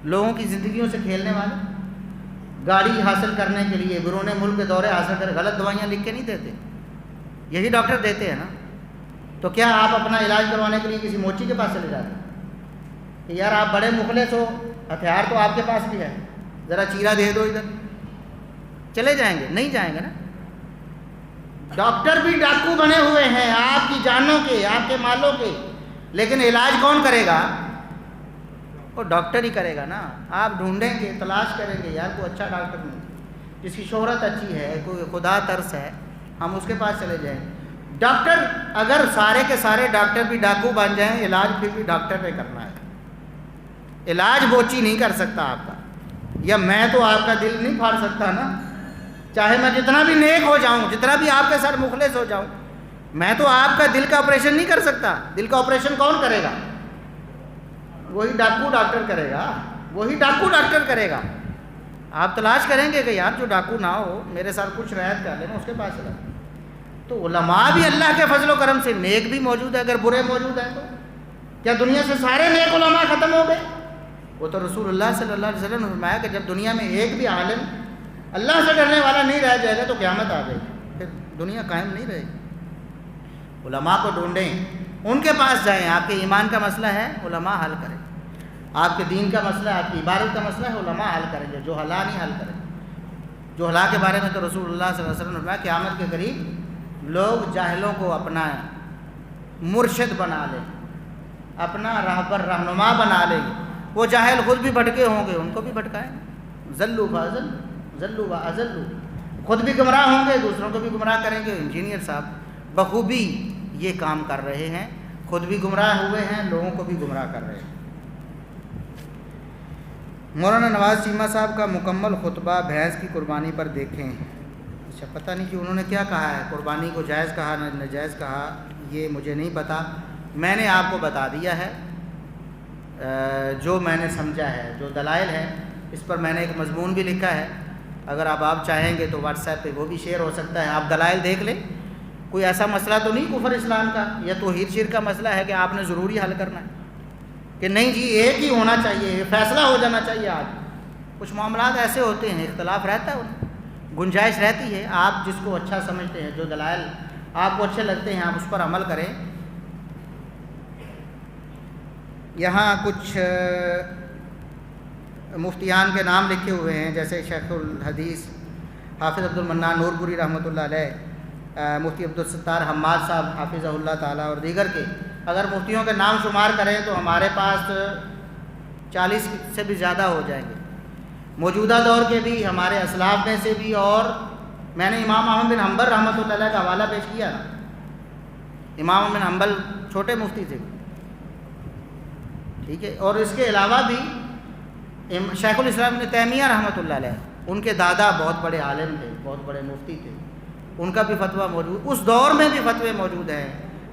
لوگوں کی زندگیوں سے کھیلنے والے، گاڑی حاصل کرنے کے لیے بیرون ملک کے دورے حاصل کر غلط دوائیاں لکھ کے نہیں دیتے، یہی ڈاکٹر دیتے ہیں نا. تو کیا آپ اپنا علاج کروانے کے لیے کسی موچی کے پاس چلے جاتے ہیں کہ یار آپ بڑے مخلص ہو، ہتھیار تو آپ کے پاس بھی ہے، ذرا چیرا دے دو ادھر، چلے جائیں گے؟ نہیں جائیں گے نا. ڈاکٹر بھی ڈاکو بنے ہوئے ہیں آپ کی جانوں کے، آپ کے مالوں کے، لیکن علاج کون کرے گا؟ وہ ڈاکٹر ہی کرے گا نا. آپ ڈھونڈیں گے، تلاش کریں گے، یار کوئی اچھا ڈاکٹر نہیں، جس کی شہرت اچھی ہے، کوئی خدا ترس ہے، ہم اس کے پاس چلے جائیں. ڈاکٹر اگر سارے کے سارے ڈاکٹر بھی ڈاکو بن جائیں، علاج پھر بھی ڈاکٹر نے کرنا ہے. علاج بوچی نہیں کر سکتا آپ کا، یا میں تو آپ کا دل نہیں پھاڑ سکتا نا، چاہے میں جتنا بھی نیک ہو جاؤں، جتنا بھی آپ کے ساتھ مخلص ہو جاؤں، میں تو آپ کا دل کا آپریشن نہیں کر سکتا. دل کا آپریشن کون کرے گا؟ وہی ڈاکو ڈاکٹر کرے گا، وہی ڈاکو ڈاکٹر کرے گا. آپ تلاش کریں گے کہ یار جو ڈاکو نہ ہو، میرے ساتھ کچھ رعایت کر لے، میں اس کے پاس چلا. تو علماء بھی اللہ کے فضل و کرم سے نیک بھی موجود ہے، اگر برے موجود ہیں تو کیا دنیا سے سارے نیک علماء ختم ہو گئے؟ وہ تو رسول اللہ صلی اللہ علیہ وسلم نے فرمایا کہ جب دنیا میں ایک بھی عالم اللہ سے ڈرنے والا نہیں رہ جائے گا تو قیامت آ جائے گی، پھر دنیا قائم نہیں رہے گی. علماء کو ڈھونڈیں، ان کے پاس جائیں. آپ کے ایمان کا مسئلہ ہے، علماء حل کریں. آپ کے دین کا مسئلہ، آپ کی عبادت کا مسئلہ ہے، علماء حل کریں گے، جو حلا نہیں حل کریں. جو حلا کے بارے میں تو رسول اللہ صلی اللہ علیہ وسلم نے فرمایا قیامت کے قریب لوگ جاہلوں کو اپنا مرشد بنا لیں، اپنا راہبر رہنما بنا لیں گے. وہ جاہل خود بھی بھٹکے ہوں گے، ان کو بھی بھٹکائیں. ذلوا فاضلوا، ذلوا واضلوا، خود بھی گمراہ ہوں گے، دوسروں کو بھی گمراہ کریں گے. انجینئر صاحب بخوبی یہ کام کر رہے ہیں، خود بھی گمراہ ہوئے ہیں، لوگوں کو بھی گمراہ کر رہے ہیں. مولانا نواز چیمہ صاحب کا مکمل خطبہ بھینس کی قربانی پر دیکھیں. اچھا، پتہ نہیں کہ انہوں نے کیا کہا ہے، قربانی کو جائز کہا ناجائز کہا، یہ مجھے نہیں پتہ. میں نے آپ کو بتا دیا ہے جو میں نے سمجھا ہے، جو دلائل ہیں. اس پر میں نے ایک مضمون بھی لکھا ہے، اگر آپ چاہیں گے تو واٹس ایپ پہ وہ بھی شیئر ہو سکتا ہے. آپ دلائل دیکھ لیں. کوئی ایسا مسئلہ تو نہیں کفر اسلام کا یا توحید شرک کا مسئلہ ہے کہ آپ نے ضروری حل کرنا ہے کہ نہیں جی ایک ہی ہونا چاہیے، فیصلہ ہو جانا چاہیے. آج کچھ معاملات ایسے ہوتے ہیں، اختلاف رہتا ہے، گنجائش رہتی ہے. آپ جس کو اچھا سمجھتے ہیں، جو دلائل آپ کو اچھے لگتے ہیں، آپ اس پر عمل کریں. یہاں کچھ مفتیان کے نام لکھے ہوئے ہیں، جیسے شیخ الحدیث حافظ عبد المنان نور پوری رحمۃ اللہ علیہ، مفتی عبدالستار حماد صاحب حافظہ اللہ تعالیٰ اور دیگر کے، اگر مفتیوں کے نام شمار کریں تو ہمارے پاس 40 سے بھی زیادہ ہو جائیں گے، موجودہ دور کے بھی، ہمارے اسلاف میں سے بھی، اور میں نے امام احمد بن حنبل رحمۃ اللہ علیہ کا حوالہ پیش کیا نا، امام احمد بن حنبل چھوٹے مفتی تھے، ٹھیک ہے، اور اس کے علاوہ بھی شیخ الاسلام ابن تیمیہ رحمۃ اللہ علیہ، ان کے دادا بہت بڑے عالم تھے، بہت بڑے مفتی تھے، ان کا بھی فتویٰ موجود، اس دور میں بھی فتوے موجود ہیں،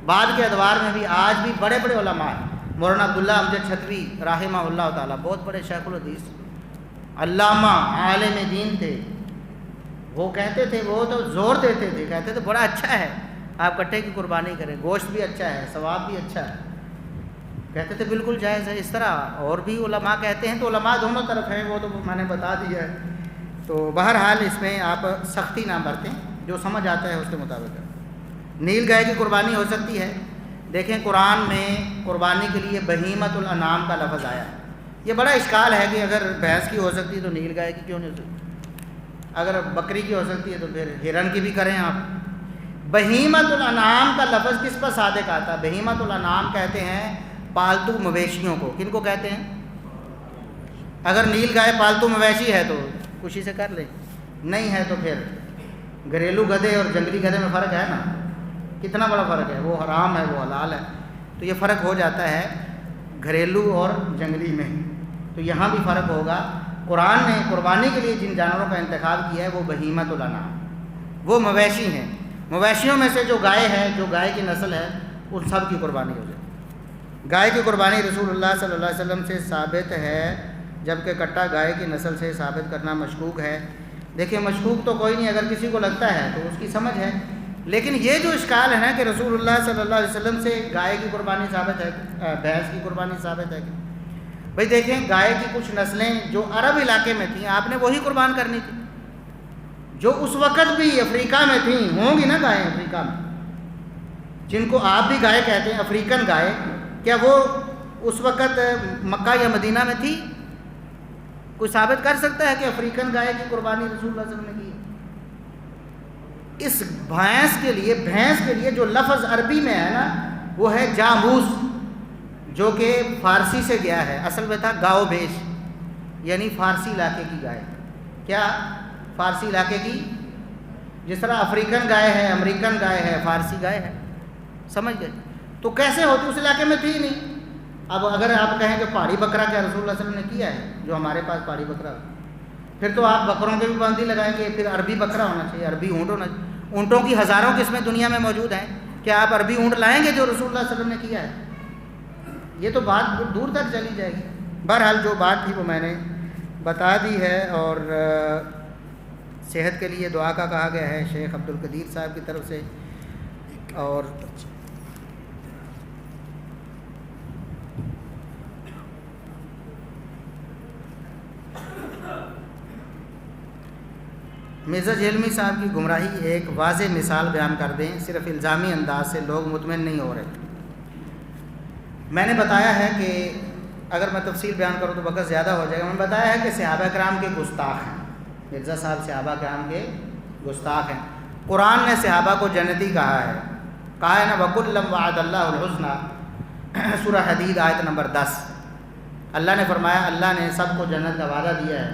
بعد کے ادوار میں بھی آج بھی بڑے بڑے علماء ہیں۔ مولانا عبداللہ امجد چھتوی رحمہ اللہ تعالیٰ بہت بڑے شیخ الحدیث علامہ عالم دین تھے، وہ کہتے تھے، وہ تو زور دیتے تھے، کہتے تھے بڑا اچھا ہے آپ کٹھے کی قربانی کریں، گوشت بھی اچھا ہے، ثواب بھی اچھا ہے، کہتے تھے بالکل جائز ہے۔ اس طرح اور بھی علماء کہتے ہیں، تو علماء دونوں طرف ہیں، وہ تو میں نے بتا دیا ہے۔ تو بہرحال اس میں آپ سختی نہ برتیں، جو سمجھ آتا ہے اس کے مطابق۔ نیل گائے کی قربانی ہو سکتی ہے، دیکھیں قرآن میں قربانی کے لیے بہیمۃ الانعام کا لفظ آیا ہے، یہ بڑا اشکال ہے کہ اگر بھینس کی ہو سکتی ہے تو نیل گائے کی کیوں نہیں ہو سکتی، اگر بکری کی ہو سکتی ہے تو پھر ہرن کی بھی کریں آپ۔ بہیمۃ الانعام کا لفظ کس پر صادق آتا ہے؟ بہیمۃ الانعام کہتے ہیں پالتو مویشیوں کو، کن کو کہتے ہیں؟ اگر نیل گائے پالتو مویشی ہے تو خوشی سے کر لیں، نہیں ہے تو پھر گھریلو گدھے اور جنگلی گدھے میں فرق ہے نا، کتنا بڑا فرق ہے، وہ حرام ہے وہ حلال ہے، تو یہ فرق ہو جاتا ہے گھریلو اور جنگلی میں، تو یہاں بھی فرق ہوگا۔ قرآن نے قربانی کے لیے جن جانوروں کا انتخاب کیا ہے وہ بہیمۃ الانعام، وہ مویشی ہیں، مویشیوں میں سے جو گائے ہے، جو گائے کی نسل ہے، ان سب کی قربانی ہو جائے۔ گائے کی قربانی رسول اللہ صلی اللہ علیہ وسلم سے ثابت ہے، جبکہ کٹا گائے کی نسل سے ثابت کرنا مشکوک ہے۔ دیکھیں مشکوک تو کوئی نہیں، اگر کسی کو لگتا ہے تو اس کی سمجھ ہے، لیکن یہ جو اشکال ہے نا کہ رسول اللہ صلی اللہ علیہ وسلم سے گائے کی قربانی ثابت ہے، بھینس کی قربانی ثابت ہے، بھئی دیکھیں گائے کی کچھ نسلیں جو عرب علاقے میں تھیں، آپ نے وہی قربان کرنی تھی، جو اس وقت بھی افریقہ میں تھیں، ہوں گی نا گائیں افریقہ میں، جن کو آپ بھی گائے کہتے ہیں، افریقن گائے، کیا وہ اس وقت مکہ یا مدینہ میں تھی؟ کوئی ثابت کر سکتا ہے کہ افریقن گائے کی قربانی رسول اللہ صلی اللہ علیہ وسلم نے کی؟ اس بھینس کے لیے جو لفظ عربی میں ہے نا وہ ہے جاموس، جو کہ فارسی سے گیا ہے، اصل میں تھا گاؤ بیش، یعنی فارسی علاقے کی گائے۔ کیا فارسی علاقے کی؟ جس طرح افریقن گائے ہے، امریکن گائے ہے، فارسی گائے ہے، سمجھ گئے؟ تو کیسے ہوتی؟ اس علاقے میں تھی ہی نہیں۔ اب اگر آپ کہیں کہ پہاڑی بکرا کیا رسول اللہ صلی اللہ علیہ وسلم نے کیا ہے، جو ہمارے پاس پہاڑی بکرا، پھر تو آپ بکروں کے بھی پابندی لگائیں گے، پھر عربی بکرا ہونا چاہیے، عربی اونٹ ہونا چاہیے۔ اونٹوں کی ہزاروں قسمیں دنیا میں موجود ہیں، کیا آپ عربی اونٹ لائیں گے جو رسول اللہ صلی اللہ علیہ وسلم نے کیا ہے؟ یہ تو بات دور تک چلی جائے گی۔ بہرحال جو بات تھی وہ میں نے بتا دی ہے، اور صحت کے لیے دعا کا کہا گیا ہے شیخ عبد القدیر صاحب کی طرف سے، اور مرزا جیلمی صاحب کی گمراہی ایک واضح مثال بیان کر دیں، صرف الزامی انداز سے لوگ مطمئن نہیں ہو رہے۔ میں نے بتایا ہے کہ اگر میں تفصیل بیان کروں تو وقت زیادہ ہو جائے گا۔ میں نے بتایا ہے کہ صحابہ کرام کے گستاخ ہیں، مرزا صاحب صحابہ کرام کے گستاخ ہیں۔ قرآن نے صحابہ کو جنتی کہا ہے نا، وَكُلًّا وَعَدَ اللَّهُ الْحُسْنَى، سورہ حدید آیت نمبر 10۔ اللہ نے فرمایا اللہ نے سب کو جنت کا وعدہ دیا ہے۔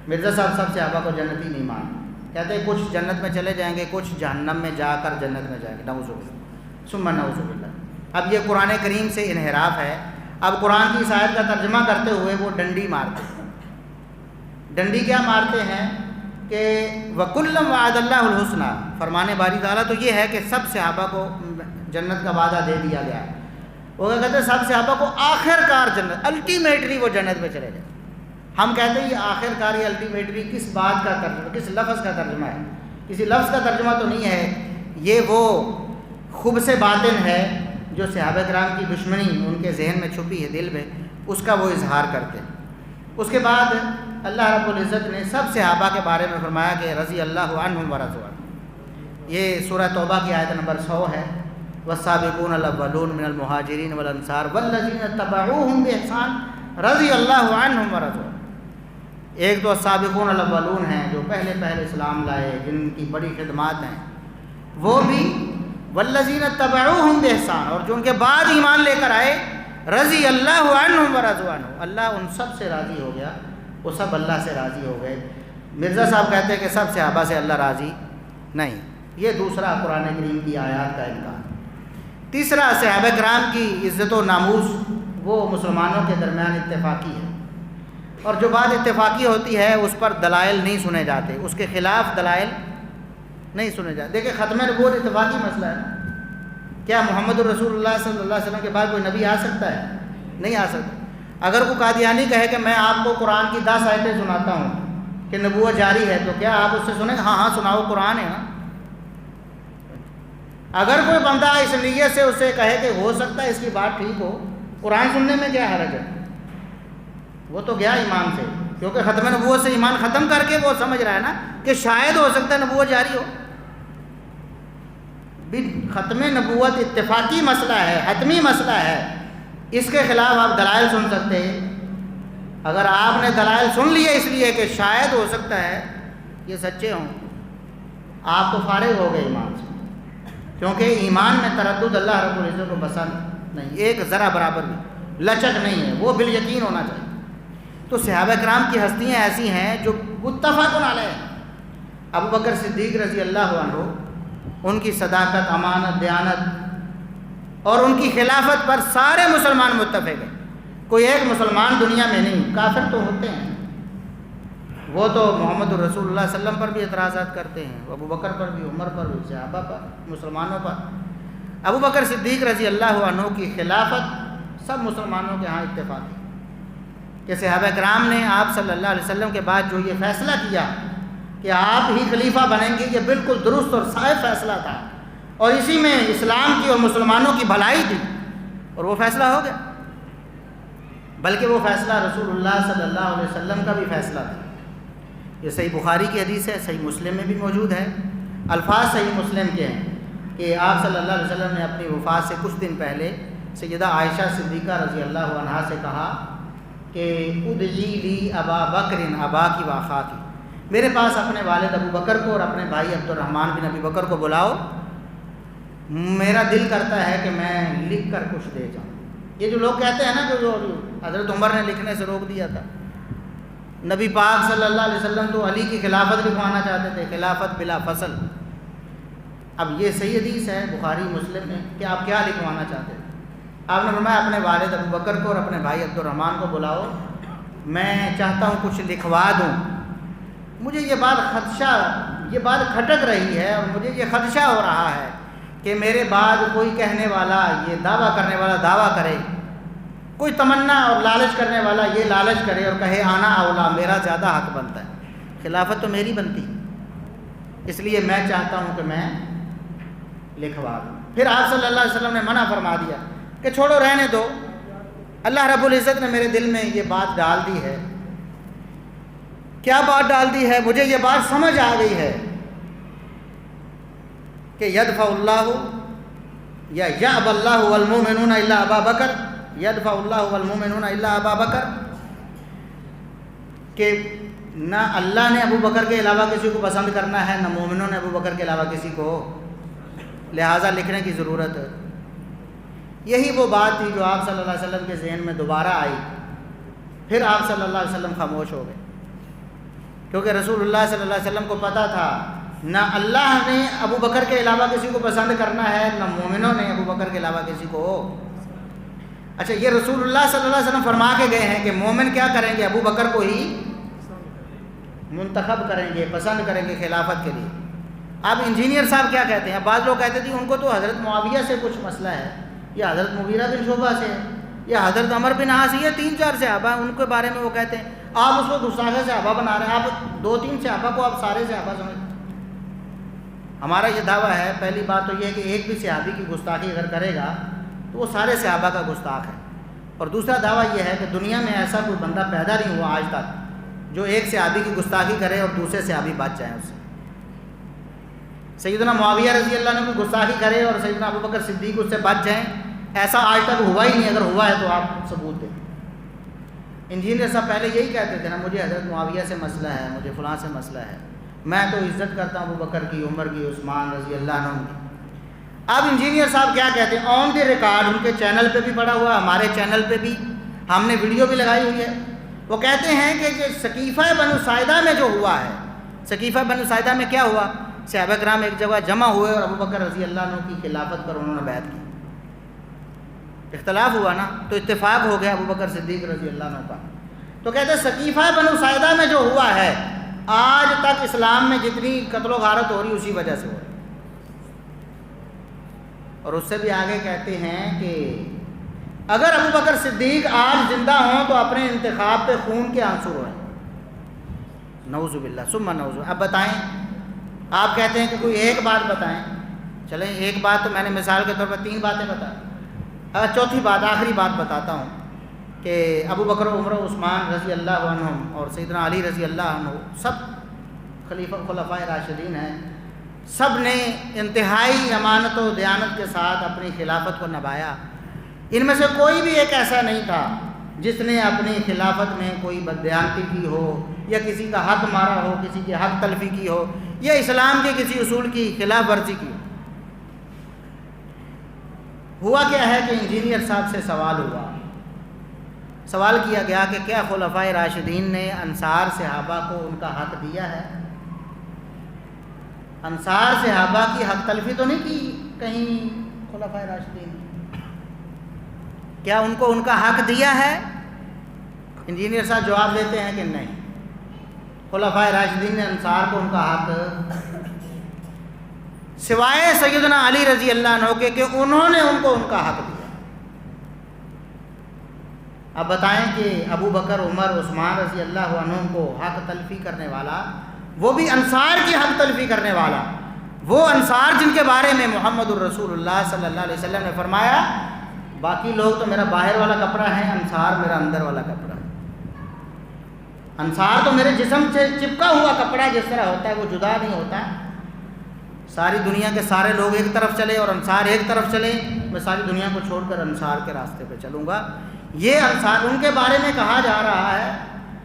مرزا صاحب سب صحابہ کو جنتی نہیں مان، کہتے ہیں کچھ جنت میں چلے جائیں گے، کچھ جہنم میں جا کر جنت میں جائیں گے، نعوذ باللہ ثم نعوذ باللہ۔ اب یہ قرآن کریم سے انحراف ہے۔ اب قرآن کی اس آیت کا ترجمہ کرتے ہوئے وہ ڈنڈی مارتے ہیں۔ ڈنڈی کیا مارتے ہیں کہ وَكُلًّا وَعَدَ اللَّهُ الْحُسْنَى، فرمانے باری تعالیٰ تو یہ ہے کہ سب صحابہ کو جنت کا وعدہ دے دیا گیا۔ وہ کہتے ہیں سب صحابہ کو آخر کار جنت، الٹیمیٹلی وہ جنت میں چلے جائیں۔ ہم کہتے ہیں یہ آخر کار یا الٹیمیٹلی کس بات کا ترجمہ، کس لفظ کا ترجمہ ہے؟ کسی لفظ کا ترجمہ تو نہیں ہے، یہ وہ خبث باطن ہے جو صحابہ کرام کی دشمنی ان کے ذہن میں چھپی ہے، دل میں، اس کا وہ اظہار کرتے ہیں۔ اس کے بعد اللہ رب العزت نے سب صحابہ کے بارے میں فرمایا کہ رضی اللہ عنہم ورضوا عنہ۔ یہ سورہ توبہ کی آیت نمبر 100 ہے، والسابقون الاولون من المہاجرین والانصار والذین اتبعوہم بإحسان رضی اللہ عنہم ورضوا عنہ۔ ایک تو السابقون الاولون ہیں جو پہلے اسلام لائے، جن کی بڑی خدمات ہیں، وہ بھی والذین اتبعوہم بإحسان، اور جو ان کے بعد ایمان لے کر آئے، رضی اللہ عنہم ورضوا عنہ، اللہ ان سب سے راضی ہو گیا، وہ سب اللہ سے راضی ہو گئے۔ مرزا صاحب کہتے ہیں کہ سب صحابہ سے اللہ راضی نہیں، یہ دوسرا قرآن کریم کی آیات کا انکار۔ تیسرا، صحابہ کرام کی عزت و ناموس وہ مسلمانوں کے درمیان اتفاقی ہے، اور جو بات اتفاقی ہوتی ہے اس پر دلائل نہیں سنے جاتے، اس کے خلاف دلائل نہیں سنے جاتے۔ دیکھیں ختم نبوت اتفاقی مسئلہ ہے نا، کیا محمد الرسول اللہ صلی اللہ علیہ وسلم کے بعد کوئی نبی آ سکتا ہے؟ نہیں آ سکتا۔ اگر کوئی قادیانی کہے کہ میں آپ کو قرآن کی 10 آیتیں سناتا ہوں کہ نبوت جاری ہے، تو کیا آپ اس سے سنیں گے؟ ہاں سناؤ، قرآن ہے نا۔ اگر کوئی بندہ اس نیت سے اسے کہے کہ ہو سکتا ہے اس کی بات ٹھیک ہو، قرآن سننے میں کیا حرج ہے؟ وہ تو گیا ایمان سے، کیونکہ ختم نبوت سے ایمان ختم کر کے وہ سمجھ رہا ہے نا کہ شاید ہو سکتا ہے نبوت جاری ہو۔ ختم نبوت اتفاقی مسئلہ ہے، حتمی مسئلہ ہے، اس کے خلاف آپ دلائل سن سکتے ہیں۔ اگر آپ نے دلائل سن لیے اس لیے کہ شاید ہو سکتا ہے یہ سچے ہوں، آپ تو فارغ ہو گئے ایمان سے، کیونکہ ایمان میں تردد اللہ رب العزت کو پسند نہیں، ایک ذرا برابر بھی لچک نہیں ہے، وہ بالیقین ہونا چاہیے۔ تو صحابہ کرام کی ہستیاں ایسی ہیں جو متفق علیہ ہیں۔ ابو بکر صدیق رضی اللہ عنہ، ان کی صداقت، امانت، دیانت اور ان کی خلافت پر سارے مسلمان متفق ہیں، کوئی ایک مسلمان دنیا میں نہیں، کافر تو ہوتے ہیں، وہ تو محمد الرسول اللہ صلی اللہ علیہ وسلم پر بھی اعتراضات کرتے ہیں، ابو بکر پر بھی، عمر پر بھی، صحابہ پر، مسلمانوں پر۔ ابو بکر صدیق رضی اللہ عنہ کی خلافت سب مسلمانوں کے ہاں اتفاق ہے کہ صحابہ کرام نے آپ صلی اللہ علیہ وسلم کے بعد جو یہ فیصلہ کیا کہ آپ ہی خلیفہ بنیں گے، یہ بالکل درست اور صائب فیصلہ تھا، اور اسی میں اسلام کی اور مسلمانوں کی بھلائی تھی، اور وہ فیصلہ ہو گیا۔ بلکہ وہ فیصلہ رسول اللہ صلی اللہ علیہ وسلم کا بھی فیصلہ تھا۔ یہ صحیح بخاری کی حدیث ہے، صحیح مسلم میں بھی موجود ہے، الفاظ صحیح مسلم کے ہیں کہ آپ صلی اللہ علیہ وسلم نے اپنی وفات سے کچھ دن پہلے سیدہ عائشہ صدیقہ رضی اللہ عنہا سے کہا کہ ادعی لی ابا بکر ابا کی واخا کی، میرے پاس اپنے والد ابو بکر کو اور اپنے بھائی عبد الرحمن بن ابی بکر کو بلاؤ، میرا دل کرتا ہے کہ میں لکھ کر کچھ دے جاؤں۔ یہ جو لوگ کہتے ہیں نا کہ جو حضرت عمر نے لکھنے سے روک دیا تھا، نبی پاک صلی اللہ علیہ وسلم تو علی کی خلافت لکھوانا چاہتے تھے، خلافت بلا فصل۔ اب یہ صحیح حدیث ہے بخاری مسلم میں کہ آپ کیا لکھوانا چاہتے تھے؟ آپ نے فرمایا اپنے والد ابو بکر کو اور اپنے بھائی عبد الرحمن کو بلاؤ، میں چاہتا ہوں کچھ لکھوا دوں، مجھے یہ بات کھٹک رہی ہے، اور مجھے یہ خدشہ ہو رہا ہے کہ میرے بعد کوئی کہنے والا، یہ دعویٰ کرنے والا دعویٰ کرے، کوئی تمنا اور لالچ کرنے والا یہ لالچ کرے اور کہے آنا اولا، میرا زیادہ حق بنتا ہے، خلافت تو میری بنتی، اس لیے میں چاہتا ہوں کہ میں لکھوا دوں۔ پھر آپ صلی اللہ علیہ وسلم نے منع فرما دیا کہ چھوڑو، رہنے دو، اللہ رب العزت نے میرے دل میں یہ بات ڈال دی ہے۔ کیا بات ڈال دی ہے؟ مجھے یہ بات سمجھ آ گئی ہے کہ یدفع اللہ یا یأبی اللہ والمؤمنون الا ابا بکر، یدفع اللہ والمؤمنون الا ابا بکر، کہ نہ اللہ نے ابو بکر کے علاوہ کسی کو پسند کرنا ہے، نہ مومنوں نے ابو بکر کے علاوہ کسی کو، لہٰذا لکھنے کی ضرورت ہے۔ یہی وہ بات تھی جو آپ صلی اللہ علیہ وسلم کے ذہن میں دوبارہ آئی، پھر آپ صلی اللہ علیہ وسلم خاموش ہو گئے، کیونکہ رسول اللہ صلی اللہ علیہ وسلم کو پتہ تھا نہ اللہ نے ابو بکر کے علاوہ کسی کو پسند کرنا ہے، نہ مومنوں نے ابو بکر کے علاوہ کسی کو۔ اچھا، یہ رسول اللہ صلی اللہ علیہ وسلم فرما کے گئے ہیں کہ مومن کیا کریں گے؟ ابو بکر کو ہی منتخب کریں گے، پسند کریں گے خلافت کے لیے۔ اب انجینئر صاحب کیا کہتے ہیں؟ بعض لوگ کہتے تھے ان کو تو حضرت معاویہ سے کچھ مسئلہ ہے، یا حضرت مغیرہ بن شعبہ سے ہے، یا حضرت عمر بن عاص، یہ 3-4 صحابہ ہیں، ان کے بارے میں وہ کہتے ہیں آپ اس کو گستاخ صحابہ بنا رہے ہیں، آپ 2-3 صحابہ کو آپ سارے صحابہ سمجھتے ہیں۔ ہمارا یہ دعویٰ ہے، پہلی بات تو یہ ہے کہ ایک بھی صحابی کی گستاخی اگر کرے گا تو وہ سارے صحابہ کا گستاخ ہے، اور دوسرا دعویٰ یہ ہے کہ دنیا میں ایسا کوئی بندہ پیدا نہیں ہوا آج تک جو ایک صحابی کی گستاخی کرے اور دوسرے صحابی بچ جائیں اس سے۔ سیدنا معاویہ رضی اللہ عنہ کو گستاخی کرے اور سیدنا ابو بکر صدیق اس سے بچ جائیں، ایسا آج تک ہوا ہی نہیں، اگر ہوا ہے تو آپ ثبوت دیں۔ انجینئر صاحب پہلے یہی کہتے تھے نا، مجھے حضرت معاویہ سے مسئلہ ہے، مجھے فلاں سے مسئلہ ہے، میں تو عزت کرتا ہوں ابو بکر کی، عمر کی، عثمان رضی اللہ عنہ کی۔ اب انجینئر صاحب کیا کہتے ہیں، آن دی ریکارڈ، ان کے چینل پہ بھی پڑا ہوا، ہمارے چینل پہ بھی ہم نے ویڈیو بھی لگائی ہوئی ہے، وہ کہتے ہیں کہ سقیفہ بنو ساعدہ میں جو ہوا ہے، سقیفہ بنو ساعدہ میں کیا ہوا، صحابہ کرام ایک جگہ جمع ہوئے اور ابو بکر رضی اللہ عنہ کی خلافت پر انہوں نے بیعت کی، اختلاف ہوا نا، تو اتفاق ہو گیا ابو بکر صدیق رضی اللہ عنہ کا۔ تو کہتے ہیں سقیفہ بنو ساعدہ میں جو ہوا ہے، آج تک اسلام میں جتنی قتل و غارت ہو رہی اسی وجہ سے ہو رہی۔ اور اس سے بھی آگے کہتے ہیں کہ اگر ابو بکر صدیق آج زندہ ہوں تو اپنے انتخاب پہ خون کے آنسو روئیں، نعوذ باللہ ثم نعوذ۔ اب بتائیں، آپ کہتے ہیں کہ کوئی ایک بات بتائیں، چلیں ایک بات تو میں نے مثال کے طور پر 3 باتیں بتائیں، چوتھی بات آخری بات بتاتا ہوں کہ ابو بکر، عمر، عثمان رضی اللہ عنہم اور سیدنا علی رضی اللہ عنہ سب خلفائے راشدین ہیں، سب نے انتہائی امانت و دیانت کے ساتھ اپنی خلافت کو نبھایا۔ ان میں سے کوئی بھی ایک ایسا نہیں تھا جس نے اپنی خلافت میں کوئی بددیانتی کی ہو، یا کسی کا حق مارا ہو، کسی کی حق تلفی کی ہو، یا اسلام کے کسی اصول کی خلاف ورزی کی ہو۔ ہوا کیا ہے کہ انجینئر صاحب سے سوال ہوا، سوال کیا گیا کہ کیا خلفائے راشدین نے انصار صحابہ کو ان کا حق دیا ہے؟ انصار صحابہ کی حق تلفی تو نہیں کی کہیں خلفائے راشدین نے؟ کیا ان کو ان کا حق دیا ہے؟ انجینئر صاحب جواب دیتے ہیں کہ نہیں، خلفائے راشدین نے انصار کو ان کا حق، سوائے سیدنا علی رضی اللہ عنہ کے کہ انہوں نے ان کو ان کا حق دیا۔ اب بتائیں کہ ابو بکر، عمر، عثمان رضی اللہ عنہ کو حق تلفی کرنے والا، وہ بھی انصار کی حق تلفی کرنے والا، وہ انصار جن کے بارے میں محمد الرسول اللہ صلی اللہ علیہ وسلم نے فرمایا باقی لوگ تو میرا باہر والا کپڑا ہے، انصار میرا اندر والا کپڑا ہے۔ انصار تو میرے جسم سے چپکا ہوا کپڑا جس طرح ہوتا ہے، وہ جدا نہیں ہوتا۔ ساری دنیا کے سارے لوگ ایک طرف چلے اور انصار ایک طرف چلے، میں ساری دنیا کو چھوڑ کر انصار کے راستے پہ چلوں گا۔ یہ انصار ان کے بارے میں کہا جا رہا ہے،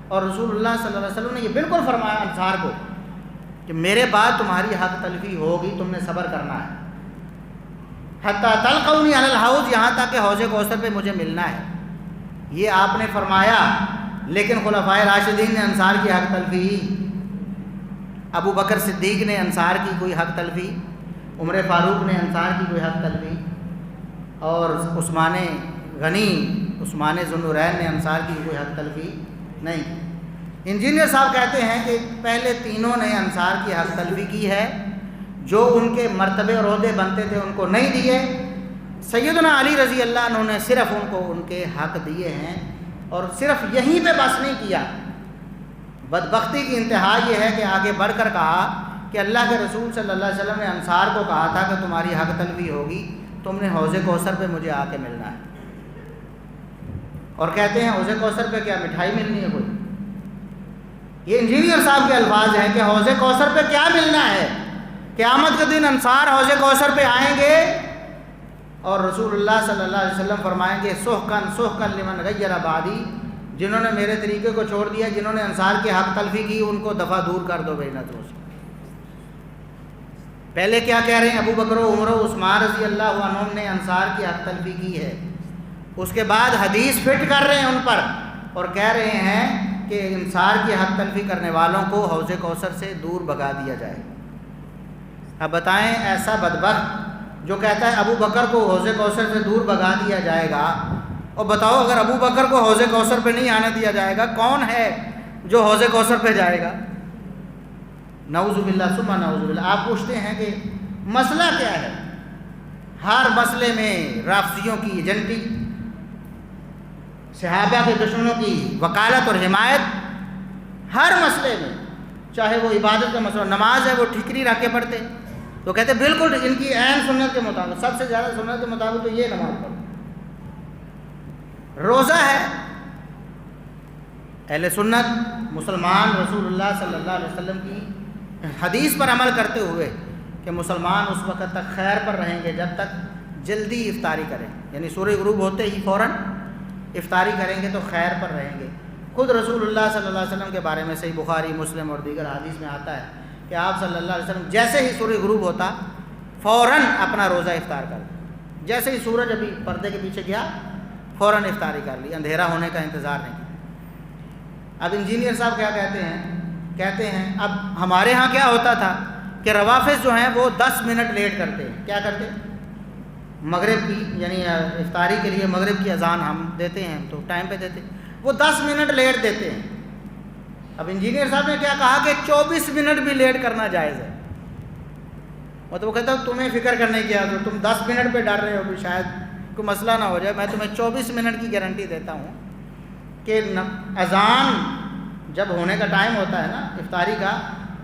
اور رسول اللہ صلی اللہ علیہ وسلم نے یہ بالکل فرمایا انصار کو کہ میرے بعد تمہاری حق تلفی ہوگی، تم نے صبر کرنا ہے، حتیٰ تلقونی علی الحوض، یہاں تک کہ حوض کوثر پہ مجھے ملنا ہے۔ یہ آپ نے فرمایا، لیکن خلفائے راشدین نے انصار کی حق تلفی، ابو بکر صدیق نے انصار کی کوئی حق تلفی، عمر فاروق نے انصار کی کوئی حق تلفی، اور عثمان غنی، عثمان ذو النورین نے انصار کی کوئی حق تلفی نہیں۔ انجینئر صاحب کہتے ہیں کہ پہلے تینوں نے انصار کی حق تلفی کی ہے، جو ان کے مرتبے اور عہدے بنتے تھے ان کو نہیں دیے۔ سیدنا علی رضی اللہ عنہ نے صرف ان کو ان کے حق دیے ہیں، اور صرف یہیں پہ بس نہیں کیا۔ بدبختی کی انتہا یہ ہے کہ آگے بڑھ کر کہا کہ اللہ کے رسول صلی اللہ علیہ وسلم نے انصار کو کہا تھا کہ تمہاری حق تلفی ہوگی، تم نے حوض کوثر پہ مجھے آ کے ملنا ہے۔ اور کہتے ہیں حوض کوثر پہ کیا مٹھائی ملنی ہے کوئی؟ یہ انجینئر صاحب کے الفاظ ہیں کہ حوض کوثر پہ کیا ملنا ہے؟ قیامت کے دن انصار حوض کوثر پہ آئیں گے اور رسول اللہ صلی اللہ علیہ وسلم فرمائیں گے سحقن سحقن لمن غیر بعدی، جنہوں نے میرے طریقے کو چھوڑ دیا، جنہوں نے انصار کی حق تلفی کی، ان کو دفع دور کر دو بینتوں سے۔ پہلے کیا کہہ رہے ہیں؟ ابو بکر و عمر و عثمان رضی اللہ عنہم نے انصار کی حق تلفی کی ہے، اس کے بعد حدیث فٹ کر رہے ہیں ان پر اور کہہ رہے ہیں کہ انصار کی حق تلفی کرنے والوں کو حوض کوثر سے دور بھگا دیا جائے۔ اب بتائیں ایسا بدبخت جو کہتا ہے ابو بکر کو حوض کوثر سے دور بھگا دیا جائے گا، اور بتاؤ اگر ابو بکر کو حوض کوثر پہ نہیں آنے دیا جائے گا، کون ہے جو حوض کوثر پہ جائے گا؟ نعوذ باللہ ثم نعوذ باللہ۔ آپ پوچھتے ہیں کہ مسئلہ کیا ہے؟ ہر مسئلے میں رافضیوں کی ایجنٹی، صحابہ کے دشمنوں کی وکالت اور حمایت، ہر مسئلے میں، چاہے وہ عبادت کا مسئلہ، نماز ہے وہ ٹھیکری رکھ کے پڑھتے تو کہتے بالکل ان کی عین سنت کے مطابق، سب سے زیادہ سنت کے مطابق تو یہ نماز پڑھو۔ روزہ ہے، اہل سنت مسلمان رسول اللہ صلی اللہ علیہ وسلم کی حدیث پر عمل کرتے ہوئے کہ مسلمان اس وقت تک خیر پر رہیں گے جب تک جلدی افطاری کریں، یعنی سورج غروب ہوتے ہی فوراً افطاری کریں گے تو خیر پر رہیں گے۔ خود رسول اللہ صلی اللہ علیہ وسلم کے بارے میں صحیح بخاری مسلم اور دیگر حدیث میں آتا ہے کہ آپ صلی اللہ علیہ وسلم جیسے ہی سورج غروب ہوتا فوراً اپنا روزہ افطار کر دیا، جیسے ہی سورج ابھی پردے کے پیچھے گیا فوراً افطاری کر لی، اندھیرا ہونے کا انتظار نہیں کیا۔ اب انجینئر صاحب کیا کہتے ہیں اب ہمارے ہاں کیا ہوتا تھا کہ روافظ جو ہیں وہ 10 منٹ لیٹ کرتے ہیں، کیا کرتے ہیں؟ مغرب کی یعنی افطاری کے لیے مغرب کی اذان ہم دیتے ہیں تو ٹائم پہ دیتے ہیں، وہ 10 منٹ لیٹ دیتے ہیں۔ اب انجینئر صاحب نے کیا کہا کہ 24 منٹ بھی لیٹ کرنا جائز ہے۔ مطلب وہ کہتا ہے تمہیں فکر کرنے کی ضرورت، تم 10 منٹ پہ ڈر رہے ہو کہ شاید کوئی مسئلہ نہ ہو جائے، میں تمہیں 24 منٹ کی گارنٹی دیتا ہوں کہ اذان جب ہونے کا ٹائم ہوتا ہے نا افطاری کا،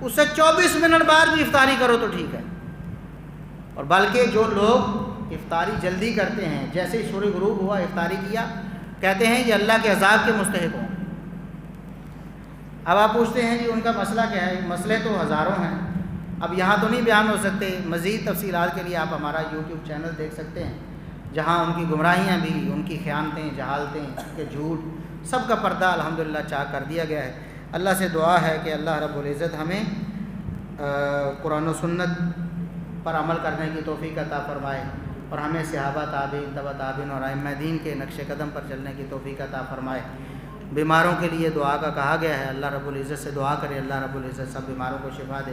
اس سے 24 منٹ بعد بھی افطاری کرو تو ٹھیک ہے۔ اور بلکہ جو لوگ افطاری جلدی کرتے ہیں جیسے ہی سورج غروب ہوا افطاری کیا، کہتے ہیں یہ اللہ کے عذاب کے مستحق ہوں۔ اب آپ پوچھتے ہیں جی ان کا مسئلہ کیا ہے؟ مسئلے تو ہزاروں ہیں، اب یہاں تو نہیں بیان ہو سکتے، مزید تفصیلات کے لیے آپ ہمارا یوٹیوب چینل دیکھ سکتے ہیں جہاں ان کی گمراہیاں بھی، ان کی خیانتیں، جہالتیں، ان کے جھوٹ، سب کا پردہ الحمدللہ چاک کر دیا گیا ہے۔ اللہ سے دعا ہے کہ اللہ رب العزت ہمیں قرآن و سنت پر عمل کرنے کی توفیق عطا فرمائے اور ہمیں صحابہ تابعین تبع تابعین اور ائمہ دین کے نقش قدم پر چلنے کی توفیق عطا فرمائے۔ بیماروں کے لیے دعا کا کہا گیا ہے، اللہ رب العزت سے دعا کرے، اللہ رب العزت سب بیماروں کو شفا دے۔